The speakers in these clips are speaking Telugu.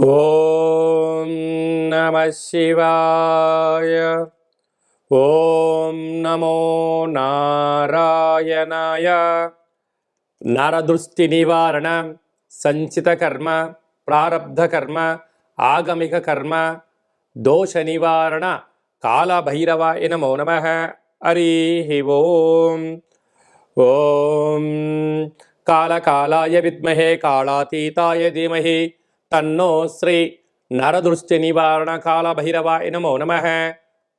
ఓం నమ శివాయ. ఓం నమో నారాయణాయ. నరదృష్టి నివారణ, సంచిత కర్మ, ప్రారబ్ధ కర్మ, ఆగమిక కర్మ, దోష నివారణ కాళభైరవాయ నమో నమః. హరి ఓం. ఓం కాళకాలాయ విద్మహే కాళాతీతాయ ధీమహి తన్నో శ్రీ నరదృష్టి నివారణ కాళభైరవాయ నమో నమః.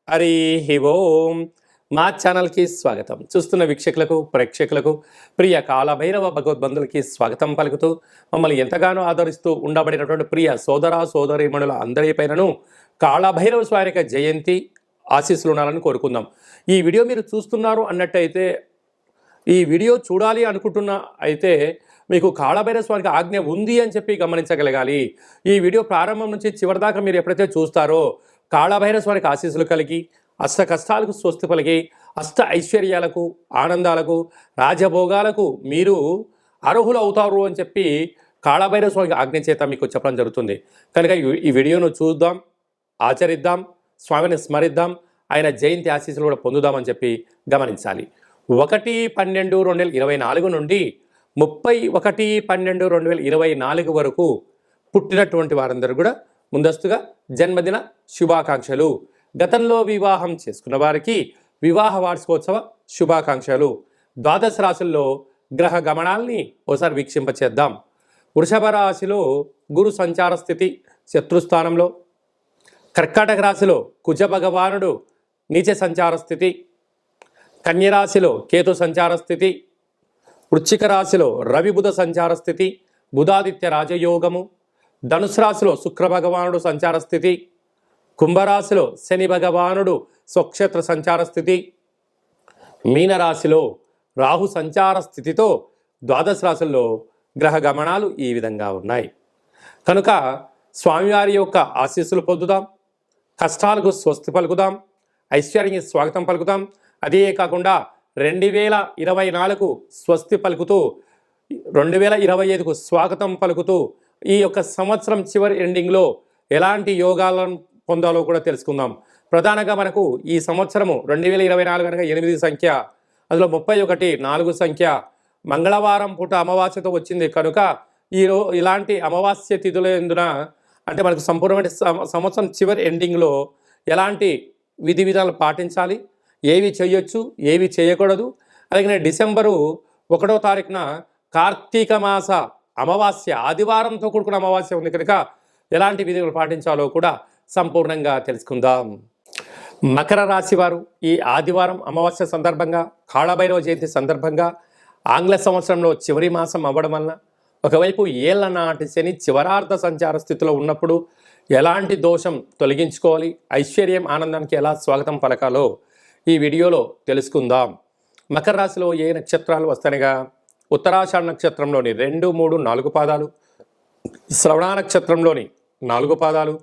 హరి ఓం. మా ఛానల్కి స్వాగతం. చూస్తున్న వీక్షకులకు, ప్రేక్షకులకు, ప్రియ కాళభైరవ భగవద్బంధులకి స్వాగతం పలుకుతూ మమ్మల్ని ఎంతగానో ఆదరిస్తూ ఉండబడినటువంటి ప్రియ సోదర సోదరీమణుల అందరిపైనను కాళభైరవ స్వామి యొక్క జయంతి ఆశీస్సులు ఉండాలని కోరుకుందాం. ఈ వీడియో మీరు చూస్తున్నారు అన్నట్టయితే, ఈ వీడియో చూడాలి అనుకుంటున్న అయితే మీకు కాళభైరవ స్వామికి ఆజ్ఞ ఉంది అని చెప్పి గమనించగలగాలి. ఈ వీడియో ప్రారంభం నుంచి చివరి దాకా మీరు ఎప్పుడైతే చూస్తారో కాళభైరవ స్వామికి ఆశీస్సులు కలిగి, అష్ట కష్టాలకు స్వస్తి పలికి, అష్ట ఐశ్వర్యాలకు, ఆనందాలకు, రాజభోగాలకు మీరు అర్హులు అవుతారు అని చెప్పి కాళభైరవ స్వామికి ఆజ్ఞ చేత మీకు చెప్పడం జరుగుతుంది. కనుక ఈ వీడియోను చూద్దాం, ఆచరిద్దాం, స్వామిని స్మరిద్దాం, ఆయన జయంతి ఆశీస్సులు కూడా పొందుదామని చెప్పి గమనించాలి. 1/12/2024 నుండి 31/12/2024 వరకు పుట్టినటువంటి వారందరూ కూడా ముందస్తుగా జన్మదిన శుభాకాంక్షలు. గతంలో వివాహం చేసుకున్న వారికి వివాహ వార్షికోత్సవ శుభాకాంక్షలు. ద్వాదశ రాశుల్లో గ్రహ గమనాల్ని ఒకసారి వీక్షింపచేద్దాం. వృషభ రాశిలో గురు సంచార స్థితి శత్రుస్థానంలో, కర్కాటక రాశిలో కుజ భగవానుడు నీచ సంచార స్థితి, కన్యరాశిలో కేతు సంచార స్థితి, వృశ్చిక రాశిలో రవి బుధ సంచార స్థితి, బుధాదిత్య రాజయోగము, ధనుసు రాశిలో శుక్ర భగవానుడు సంచార స్థితి, కుంభరాశిలో శని భగవానుడు స్వక్షేత్ర సంచార స్థితి, మీనరాశిలో రాహు సంచార స్థితితో ద్వాదశ రాశుల్లో గ్రహ గమనాలు ఈ విధంగా ఉన్నాయి. కనుక స్వామివారి యొక్క ఆశీస్సులు పొందుదాం, కష్టాలకు స్వస్తి పలుకుదాం, ఐశ్వర్యానికి స్వాగతం పలుకుదాం. అదే కాకుండా 2024 స్వస్తి పలుకుతూ 2025కు స్వాగతం పలుకుతూ ఈ యొక్క సంవత్సరం చివరి ఎండింగ్లో ఎలాంటి యోగాలను పొందాలో కూడా తెలుసుకుందాం. ప్రధానంగా మనకు ఈ సంవత్సరము 2024 అనగా 8 సంఖ్య, అందులో 31 4 సంఖ్య, మంగళవారం పూట అమావాస్యతో వచ్చింది. కనుక ఇలాంటి అమావాస్య తిథుల ఎందున అంటే మనకు సంపూర్ణమైన సంవత్సరం చివరి ఎండింగ్లో ఎలాంటి విధి విధానాలు పాటించాలి, ఏవి చేయొచ్చు, ఏవి చేయకూడదు. అలాగే డిసెంబరు 1వ తారీఖున కార్తీక మాస అమావాస్య, ఆదివారంతో కూడుకున్న అమావాస్య ఉంది కనుక ఎలాంటి విధులు పాటించాలో కూడా సంపూర్ణంగా తెలుసుకుందాం. మకర రాశి వారు ఈ ఆదివారం అమావాస్య సందర్భంగా, కాళభైరవ జయంతి సందర్భంగా, ఆంగ్ల సంవత్సరంలో చివరి మాసం అవ్వడం వలన ఒకవైపు ఏళ్ల నాటి శని చివరార్థ సంచార స్థితిలో ఉన్నప్పుడు ఎలాంటి దోషం తొలగించుకోవాలి, ఐశ్వర్యం ఆనందానికి ఎలా స్వాగతం పలకాలో ఈ వీడియోలో తెలుసుకుందాం. మకర రాశిలో ఏ నక్షత్రాలు వస్తాయిగా, ఉత్తరాషాఢ నక్షత్రంలోని 2, 3, 4 పాదాలు, శ్రవణ నక్షత్రంలోని 4 పాదాలు,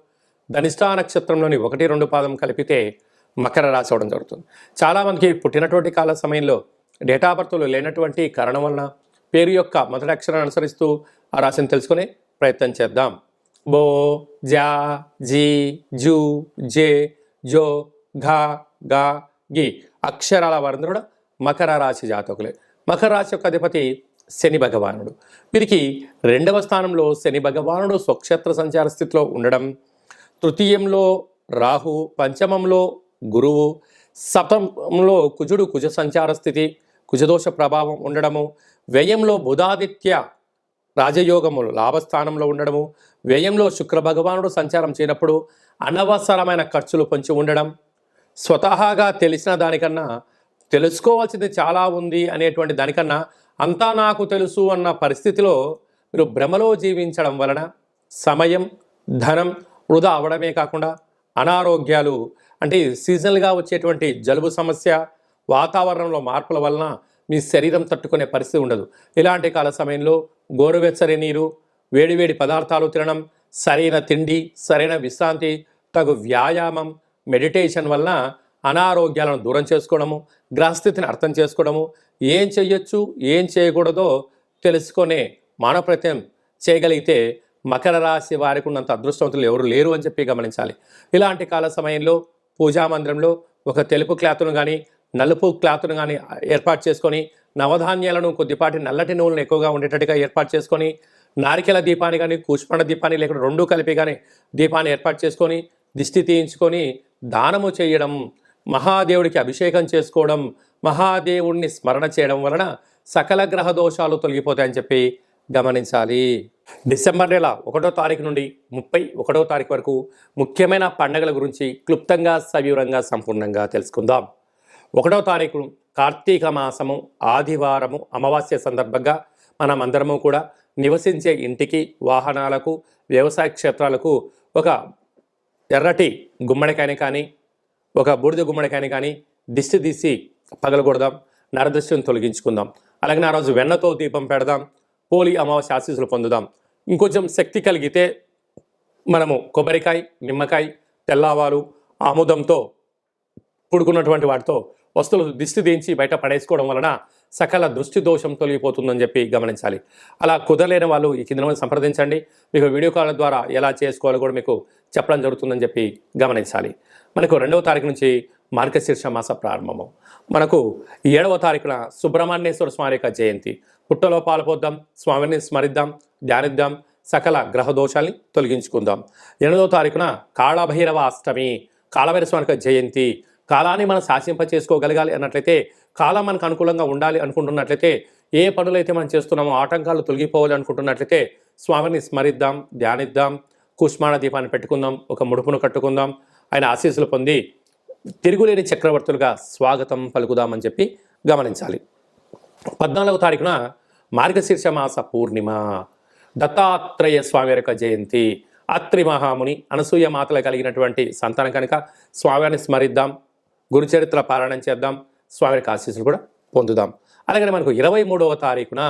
ధనిష్టా నక్షత్రంలోని 1, 2 పాదం కలిపితే మకర రాశి అవడం జరుగుతుంది. చాలామందికి పుట్టినటువంటి కాల సమయంలో డేటా బర్త్లు లేనటువంటి కారణం వలన పేరు యొక్క మొదటి అక్షరాన్ని అనుసరిస్తూ ఆ రాశిని తెలుసుకునే ప్రయత్నం చేద్దాం. బో, జా, జీ, జూ, జే, జో, ఘా, గా, గి అక్షరాల వారందరూ కూడా మకర రాశి జాతకులే. మకర రాశి యొక్క అధిపతి శని భగవానుడు. వీరికి 2వ స్థానంలో శని భగవానుడు స్వక్షేత్ర సంచార స్థితిలో ఉండడం, తృతీయంలో రాహు, పంచమంలో గురువు, సప్తమంలో కుజుడు కుజ సంచార స్థితి, కుజదోష ప్రభావం ఉండడము, వ్యయంలో బుధాదిత్య రాజయోగములు లాభస్థానంలో ఉండడము, వ్యయంలో శుక్ర భగవానుడు సంచారం చేయనప్పుడు అనవసరమైన ఖర్చులు పొంచి ఉండడం, స్వతహాగా తెలిసిన దానికన్నా తెలుసుకోవాల్సింది చాలా ఉంది అనేటువంటి దానికన్నా అంతా నాకు తెలుసు అన్న పరిస్థితిలో మీరు భ్రమలో జీవించడం వలన సమయం, ధనం వృధా అవడమే కాకుండా అనారోగ్యాలు అంటే సీజనల్గా వచ్చేటువంటి జలుబు సమస్య, వాతావరణంలో మార్పుల వలన మీ శరీరం తట్టుకునే పరిస్థితి ఉండదు. ఇలాంటి కాల సమయంలో గోరువెచ్చని నీరు, వేడివేడి పదార్థాలు తినడం, సరైన తిండి, సరైన విశ్రాంతి, తగు వ్యాయామం, మెడిటేషన్ వలన అనారోగ్యాలను దూరం చేసుకోవడము, గ్రహస్థితిని అర్థం చేసుకోవడము, ఏం చేయొచ్చు, ఏం చేయకూడదో తెలుసుకునే మానవ ప్రయత్నం చేయగలిగితే మకర రాశి వారికి ఉన్నంత అదృష్టవంతులు ఎవరు లేరు అని చెప్పి గమనించాలి. ఇలాంటి కాల సమయంలో పూజా మందిరంలో ఒక తెలుపు క్లాత్ను కానీ నలుపు క్లాత్ను కానీ ఏర్పాటు చేసుకొని, నవధాన్యాలను కొద్దిపాటి నల్లటి నూనెను ఎక్కువగా ఉండేటట్టుగా ఏర్పాటు చేసుకొని, నారికెల దీపాన్ని కానీ కూష్మాండ దీపాన్ని లేకుండా రెండూ కలిపి కానీ దీపాన్ని ఏర్పాటు చేసుకొని, దిష్టి తీయించుకొని దానము చేయడం, మహాదేవుడికి అభిషేకం చేసుకోవడం, మహాదేవుడిని స్మరణ చేయడం వలన సకల గ్రహ దోషాలు తొలగిపోతాయని చెప్పి గమనించాలి. డిసెంబర్ నెల 1వ తారీఖు నుండి 31వ తారీఖు వరకు ముఖ్యమైన పండుగల గురించి క్లుప్తంగా సవివరంగా సంపూర్ణంగా తెలుసుకుందాం. 1వ తారీఖు కార్తీక మాసము ఆదివారము అమావాస్య సందర్భంగా మనం అందరము కూడా నివసించే ఇంటికి, వాహనాలకు, వ్యవసాయ క్షేత్రాలకు ఒక ఎర్రటి గుమ్మడికాయని కానీ ఒక బూడిద గుమ్మడికాయని కానీ దిష్టి తీసి పగలగొడదాం, నరదృష్టిని తొలగించుకుందాం. అలాగే ఆ రోజు వెన్నతో దీపం పెడదాం, పోలి అమావాస్య ఆశీస్సులు పొందుదాం. ఇంకొంచెం శక్తి కలిగితే మనము కొబ్బరికాయ, నిమ్మకాయ, తెల్లవాలు, ఆముదంతో పుడుకున్నటువంటి వాటితో వస్తువులు దిష్టి దించి బయట పడేసుకోవడం వలన సకల దృష్టి దోషం తొలగిపోతుందని చెప్పి గమనించాలి. అలా కుదరలేని వాళ్ళు ఈ కింద సంప్రదించండి. మీకు వీడియో కాల్ ద్వారా ఎలా చేసుకోవాలో కూడా మీకు చెప్పడం జరుగుతుందని చెప్పి గమనించాలి. మనకు 2వ తారీఖు నుంచి మార్గశీర్ష మాస ప్రారంభము. మనకు 7వ తారీఖున సుబ్రహ్మణ్యేశ్వర స్వామి యొక్క జయంతి. పుట్టలో పాల్పొద్దాం, స్వామిని స్మరిద్దాం, ధ్యానిద్దాం, సకల గ్రహ దోషాల్ని తొలగించుకుందాం. 8వ తారీఖున కాళభైరవ అష్టమి, కాళభైరవ స్వామి యొక్క జయంతి. కాలాన్ని మనం శాసింప చేసుకోగలగాలి అన్నట్లయితే, కాలం మనకు అనుకూలంగా ఉండాలి అనుకుంటున్నట్లయితే, ఏ పనులైతే మనం చేస్తున్నామో ఆటంకాలు తొలగిపోవాలి అనుకుంటున్నట్లయితే స్వామిని స్మరిద్దాం, ధ్యానిద్దాం, కుష్మాణ దీపాన్ని పెట్టుకుందాం, ఒక ముడుపును కట్టుకుందాం, ఆయన ఆశీస్సులు పొంది తిరుగులేని చక్రవర్తులుగా స్వాగతం పలుకుదామని చెప్పి గమనించాలి. 14వ తారీఖున మార్గశీర్ష మాస పూర్ణిమ, దత్తాత్రేయ స్వామి యొక్క జయంతి. అత్రి మహాముని అనసూయ మాతలు కలిగినటువంటి సంతానం కనుక స్వామిని స్మరిద్దాం, గురుచరిత్ర పారాయణం చేద్దాం, స్వామి యొక్క ఆశీస్సులు కూడా పొందుదాం. అలాగే మనకు 23వ తారీఖున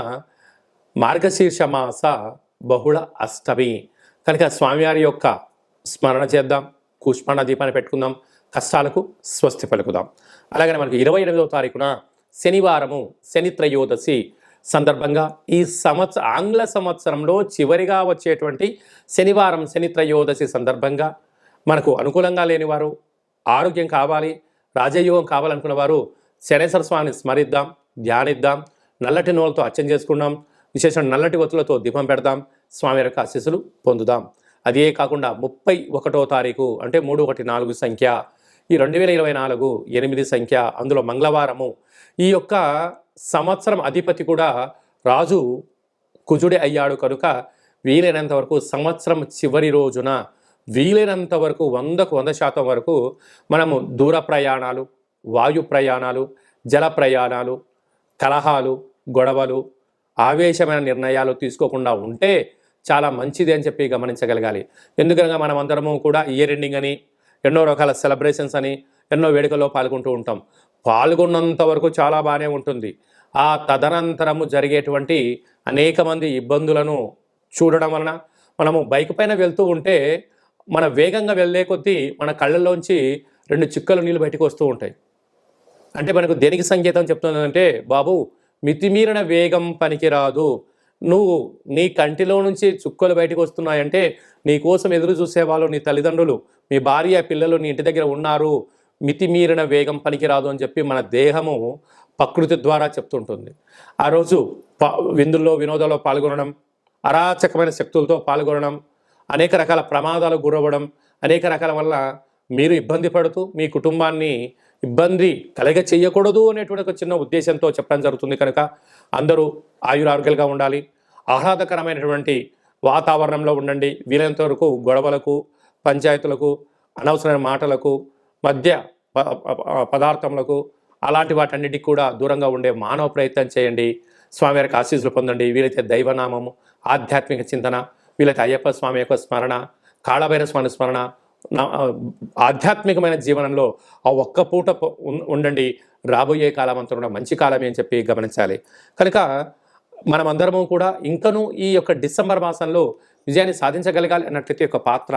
మార్గశీర్ష మాస బహుళ అష్టమి కనుక స్వామివారి యొక్క స్మరణ చేద్దాం, కూష్మాండ దీపాన్ని పెట్టుకుందాం, కష్టాలకు స్వస్తి పలుకుదాం. అలాగే మనకు 28వ తారీఖున శనివారము శని త్రయోదశి సందర్భంగా ఈ ఆంగ్ల సంవత్సరంలో చివరిగా వచ్చేటువంటి శనివారం శని త్రయోదశి సందర్భంగా మనకు అనుకూలంగా లేనివారు, ఆరోగ్యం కావాలి, రాజయోగం కావాలనుకున్న వారు శనేశ్వర స్వామిని స్మరిద్దాం, ధ్యానిద్దాం, నల్లటి నూనెలతో అర్చన చేసుకుందాం, విశేషం నల్లటి ఒత్తులతో దీపం పెడదాం, స్వామి యొక్క ఆశీస్సులు పొందుదాం. అదే కాకుండా 31వ తారీఖు అంటే 314 సంఖ్య, ఈ 2024 8 సంఖ్య, అందులో మంగళవారము. ఈ యొక్క సంవత్సరం అధిపతి కూడా రాజు కుజుడే అయ్యాడు కనుక వీలైనంత వరకు సంవత్సరం చివరి రోజున వీలైనంత వరకు 100% వరకు మనము దూర ప్రయాణాలు, వాయు ప్రయాణాలు, జల ప్రయాణాలు, కలహాలు, గొడవలు, ఆవేశమైన నిర్ణయాలు తీసుకోకుండా ఉంటే చాలా మంచిది అని చెప్పి గమనించగలగాలి. ఎందుకనగా మనం అందరము కూడా ఇయర్ ఎండింగ్ అని, ఎన్నో రకాల సెలబ్రేషన్స్ అని, ఎన్నో వేడుకల్లో పాల్గొంటూ ఉంటాం. పాల్గొన్నంత వరకు చాలా బాగానే ఉంటుంది. ఆ తదనంతరము జరిగేటువంటి అనేక మంది ఇబ్బందులను చూడడం వలన మనము బైక్ పైన వెళ్తూ ఉంటే మన వేగంగా వెళ్ళే కొద్దీ మన కళ్ళల్లోంచి 2 చుక్కలు నీళ్ళు బయటకు వస్తూ ఉంటాయి. అంటే మనకు దేనికి సంకేతం చెప్తుందంటే, బాబు మితిమీరిన వేగం పనికిరాదు, నువ్వు నీ కంటిలో నుంచి చుక్కలు బయటకు వస్తున్నాయంటే నీ కోసం ఎదురు చూసేవాళ్ళు నీ తల్లిదండ్రులు, మీ భార్య, పిల్లలు నీ ఇంటి దగ్గర ఉన్నారు, మితిమీరిన వేగం పనికిరాదు అని చెప్పి మన దేహము ప్రకృతి ద్వారా చెప్తుంటుంది. ఆ రోజు విందుల్లో వినోదాల్లో పాల్గొనడం, అరాచకమైన శక్తులతో పాల్గొనడం, అనేక రకాల ప్రమాదాలకు గురవ్వడం, అనేక రకాల వల్ల మీరు ఇబ్బంది పడుతూ మీ కుటుంబాన్ని ఇబ్బంది కలగ చేయకూడదు అనేటువంటి ఒక చిన్న ఉద్దేశంతో చెప్పడం జరుగుతుంది. కనుక అందరూ ఆయురారోగ్యాలుగా ఉండాలి, ఆహ్లాదకరమైనటువంటి వాతావరణంలో ఉండండి. వీలైనంత వరకు గొడవలకు, పంచాయతీలకు, అనవసరమైన మాటలకు, మధ్య పదార్థములకు, అలాంటి వాటన్నిటికి కూడా దూరంగా ఉండే మానవ ప్రయత్నం చేయండి. స్వామివారికి ఆశీస్సులు పొందండి. వీలైతే దైవనామము, ఆధ్యాత్మిక చింతన, వీలైతే అయ్యప్ప స్వామి యొక్క స్మరణ, కాళభైరవ స్వామి స్మరణ, ఆధ్యాత్మికమైన జీవనంలో ఆ ఒక్క పూట ఉండండి. రాబోయే కాలం అంతా కూడా మంచి కాలమే అని చెప్పి గమనించాలి. కనుక మనమందరము కూడా ఇంకనూ ఈ యొక్క డిసెంబర్ మాసంలో విజయాన్ని సాధించగలగాలి అన్నట్లయితే ఒక పాత్ర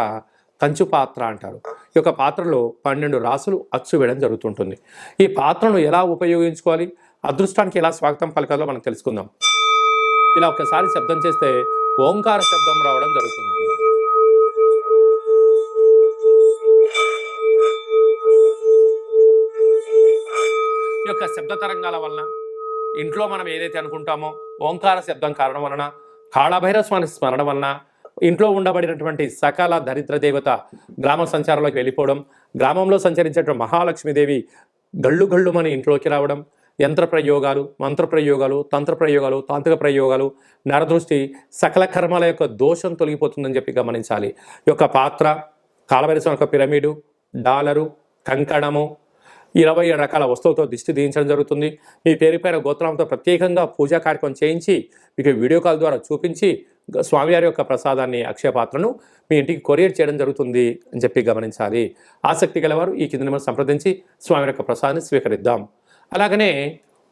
కంచు పాత్ర అంటారు. ఈ యొక్క పాత్రలో 12 రాసులు అచ్చు వేయడం జరుగుతుంటుంది. ఈ పాత్రను ఎలా ఉపయోగించుకోవాలి, అదృష్టానికి ఎలా స్వాగతం పలకాలో మనం తెలుసుకుందాం. ఇలా ఒకసారి శబ్దం చేస్తే ఓంకార శబ్దం రావడం జరుగుతుంది. ఈ యొక్క శబ్ద తరంగాల వలన ఇంట్లో మనం ఏదైతే అనుకుంటామో ఓంకార శబ్దం కారణం వలన, కాళభైరవ స్వామి స్మరణ వలన ఇంట్లో ఉండబడినటువంటి సకల దరిద్ర దేవత గ్రామ సంచారంలోకి వెళ్ళిపోవడం, గ్రామంలో సంచరించేటువంటి మహాలక్ష్మీదేవి గళ్ళు గళ్ళుమని ఇంట్లోకి రావడం, యంత్ర ప్రయోగాలు, మంత్ర ప్రయోగాలు, తంత్ర ప్రయోగాలు, తాంత్రిక ప్రయోగాలు, నరదృష్టి, సకల కర్మల యొక్క దోషం తొలగిపోతుందని చెప్పి గమనించాలి. ఈ యొక్క పాత్ర, కాళభైరవ స్వామి యొక్క పిరమిడు, డాలరు, కంకణము, 27 రకాల వస్తువులతో దిష్టి తీయించడం జరుగుతుంది. మీ పేరు పైన గోత్రంతో ప్రత్యేకంగా పూజా కార్యక్రమం చేయించి మీకు వీడియో కాల్ ద్వారా చూపించి స్వామివారి యొక్క ప్రసాదాన్ని, అక్షయ పాత్రను మీ ఇంటికి కొరియర్ చేయడం జరుగుతుంది అని చెప్పి గమనించాలి. ఆసక్తి గలవారు ఈ కింద నెంబర్ సంప్రదించి స్వామి యొక్క ప్రసాదాన్ని స్వీకరిద్దాం. అలాగనే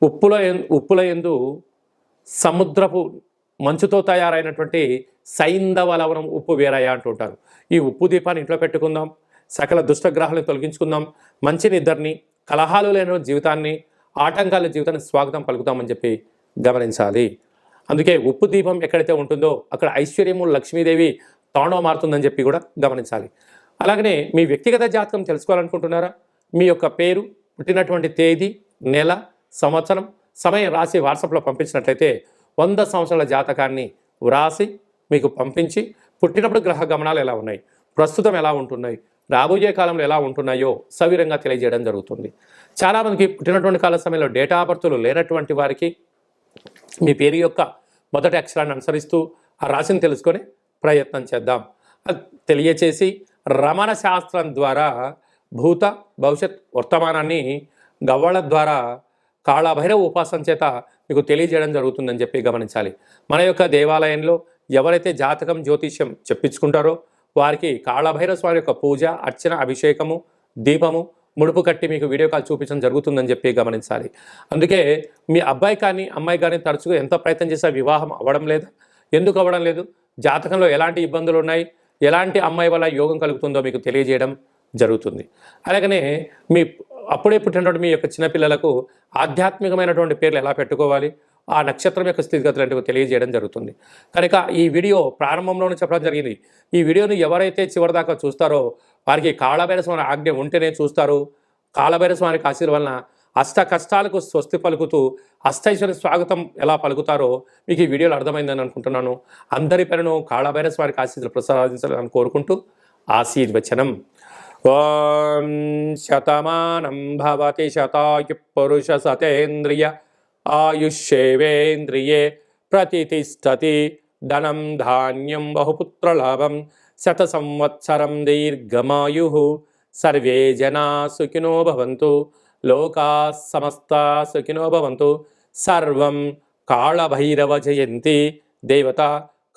ఉప్పుల యందు సముద్రపు మంచుతో తయారైనటువంటి సైంధవ లవణం ఉప్పు వేరయ్య అంటుంటారు. ఈ ఉప్పు దీపాన్ని ఇంట్లో పెట్టుకుందాం, సకల దుష్టగ్రహాలను తొలగించుకుందాం, మంచి నిద్రని, కలహాలు లేని జీవితాన్ని, ఆటంకాల జీవితాన్ని స్వాగతం పలుకుతామని చెప్పి గమనించాలి. అందుకే ఉప్పు దీపం ఎక్కడైతే ఉంటుందో అక్కడ ఐశ్వర్యము, లక్ష్మీదేవి తాండవ మారుతుందని చెప్పి కూడా గమనించాలి. అలాగనే మీ వ్యక్తిగత జాతకం తెలుసుకోవాలనుకుంటున్నారా? మీ యొక్క పేరు, పుట్టినటువంటి తేదీ, నెల, సంవత్సరం, సమయం రాసి వాట్సాప్లో పంపించినట్లయితే 100 సంవత్సరాల జాతకాన్ని వ్రాసి మీకు పంపించి పుట్టినప్పుడు గ్రహ గమనాలు ఎలా ఉన్నాయి, ప్రస్తుతం ఎలా ఉంటున్నాయి, రాబోయే కాలంలో ఎలా ఉంటున్నాయో సవిరంగా తెలియజేయడం జరుగుతుంది. చాలామందికి పుట్టినటువంటి కాల సమయంలో డేటా ఆఫ్ బర్త్లు లేనటువంటి వారికి మీ పేరు యొక్క మొదటి అక్షరాన్ని అనుసరిస్తూ ఆ రాశిని తెలుసుకొని ప్రయత్నం చేద్దాం. అది తెలియచేసి రమణ శాస్త్రం ద్వారా భూత, భవిష్యత్, వర్తమానాన్ని గవ్వళ ద్వారా కాళభైరవ ఉపాసన చేత మీకు తెలియజేయడం జరుగుతుందని చెప్పి గమనించాలి. మన యొక్క దేవాలయంలో ఎవరైతే జాతకం, జ్యోతిష్యం చెప్పించుకుంటారో వారికి కాళభైరవ స్వామి యొక్క పూజ, అర్చన, అభిషేకము, దీపము, ముడుపు కట్టి మీకు వీడియో కాల్ చూపించడం జరుగుతుందని చెప్పి గమనించాలి. అందుకే మీ అబ్బాయి కానీ అమ్మాయి కానీ తరచుగా ఎంత ప్రయత్నం చేసినా వివాహం అవ్వడం లేదు. ఎందుకు అవ్వడం లేదు? జాతకంలో ఎలాంటి ఇబ్బందులు ఉన్నాయి, ఎలాంటి అమ్మాయి వల్ల యోగం కలుగుతుందో మీకు తెలియజేయడం జరుగుతుంది. అలాగనే మీ అప్పుడే పుట్టినటువంటి మీ యొక్క చిన్నపిల్లలకు ఆధ్యాత్మికమైనటువంటి పేర్లు ఎలా పెట్టుకోవాలి, ఆ నక్షత్రం యొక్క స్థితిగతులు తెలియజేయడం జరుగుతుంది. కనుక ఈ వీడియో ప్రారంభంలోనే చెప్పడం జరిగింది. ఈ వీడియోని ఎవరైతే చివరిదాకా చూస్తారో వారికి కాళభైరవ స్వామి ఆజ్ఞ ఉంటేనే చూస్తారు. కాళభైరవ స్వామికి ఆశీర్వాదం వలన అష్ట కష్టాలకు స్వస్తి పలుకుతూ అష్టైశ్వర్య స్వాగతం ఎలా పలుకుతారో మీకు ఈ వీడియోలో అర్థమైందని అనుకుంటున్నాను. అందరి పేరును కాళభైరవ స్వామికి ఆశీస్సులు ప్రసాదించాలని కోరుకుంటూ ఆశీర్వచనం. ఓం శతమానం భవతి శతాయు పురుష సతేంద్రియ ఆయుష్యేవేంద్రియే ప్రతిష్టతి ధనం ధాన్యం బహుపుత్రలాభం శత సంవత్సరం దీర్ఘమాయు సర్వే జనా సుఖినో భవంతు లోకా సమస్తా సుఖినో భవంతు. సర్వం కాళభైరవ జయంతి దేవత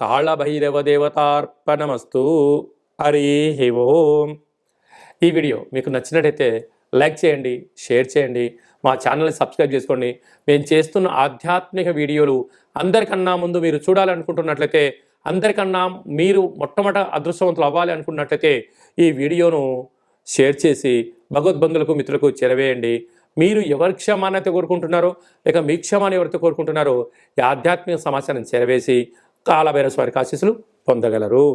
కాళభైరవ దేవతార్పణమస్తు. హరి ఓం. ఈ వీడియో మీకు నచ్చినట్టయితే లైక్ చేయండి, షేర్ చేయండి, మా ఛానల్ని సబ్స్క్రైబ్ చేసుకోండి. మేము చేస్తున్న ఆధ్యాత్మిక వీడియోలు అందరికన్నా ముందు మీరు చూడాలనుకుంటున్నట్లయితే, అందరికన్నా మీరు మొట్టమొదట అదృష్టవంతులు అవ్వాలి అనుకున్నట్లయితే ఈ వీడియోను షేర్ చేసి భగవద్బంధులకు, మిత్రులకు చేరవేయండి. మీరు ఎవరి క్షమాన్ని కోరుకుంటున్నారో లేక మీ క్షమాన్ని ఎవరితో కోరుకుంటున్నారో ఈ ఆధ్యాత్మిక సమాచారం చేరవేసి కాళభైరవ స్వామి ఆశీస్సులు పొందగలరు.